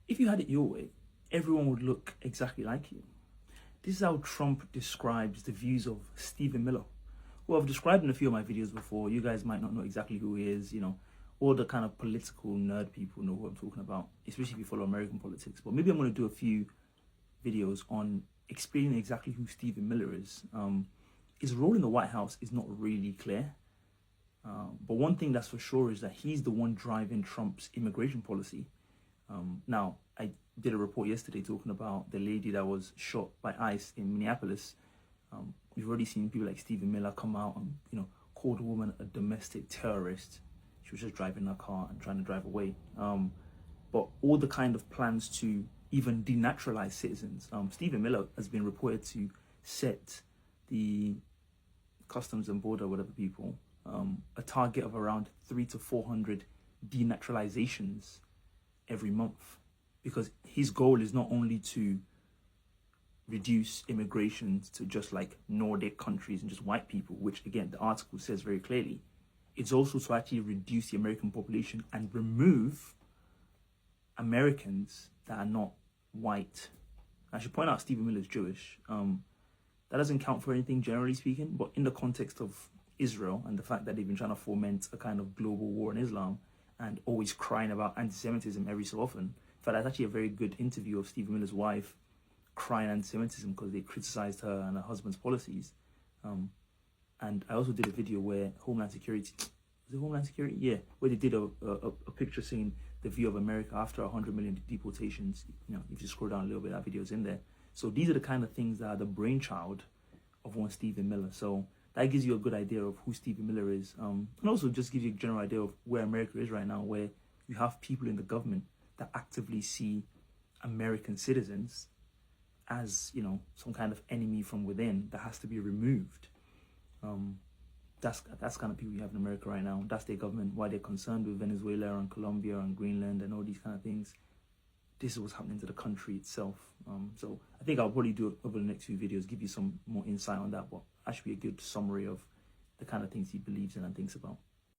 if you had it your way, everyone would look exactly like you. This is how Trump describes the views of Stephen Miller, who I've described in a few of my videos before. You guys might not know exactly who he is, all the kind of political nerd people know who I'm talking about, especially if you follow American politics. But maybe I'm going to do a few videos on explaining exactly who Stephen Miller is. His role in the White House is not really clear. But one thing that's for sure is that he's the one driving Trump's immigration policy. Now, I did a report yesterday talking about the lady that was shot by ICE in Minneapolis. We've already seen people like Stephen Miller come out and, call the woman a domestic terrorist. She was just driving her car and trying to drive away. But all the kind of plans to even denaturalize citizens. Stephen Miller has been reported to set the Customs and Border, whatever people, a target of around 300 to 400 denaturalizations every month, because his goal is not only to reduce immigration to just like Nordic countries and just white people, which again the article says very clearly. It's also to actually reduce the American population and remove Americans that are not white. I should point out Stephen Miller is Jewish. That doesn't count for anything generally speaking, but in the context of Israel and the fact that they've been trying to foment a kind of global war on Islam and always crying about anti-Semitism every so often. In fact, that's actually a very good interview of Stephen Miller's wife crying anti-Semitism because they criticized her and her husband's policies. And I also did a video where Homeland Security, Yeah, where they did a picture saying the view of America after 100 million deportations. If you scroll down a little bit, that video's in there. So these are the kind of things that are the brainchild of one Stephen Miller. So that gives you a good idea of who Stephen Miller is. And also just gives you a general idea of where America is right now, where you have people in the government that actively see American citizens as, some kind of enemy from within that has to be removed. That's kind of people you have in America right now. That's their government, why they're concerned with Venezuela and Colombia and Greenland and all these kind of things. This is what's happening to the country itself. So I think I'll probably do it over the next few videos, give you some more insight on that, but that should be a good summary of the kind of things he believes in and thinks about.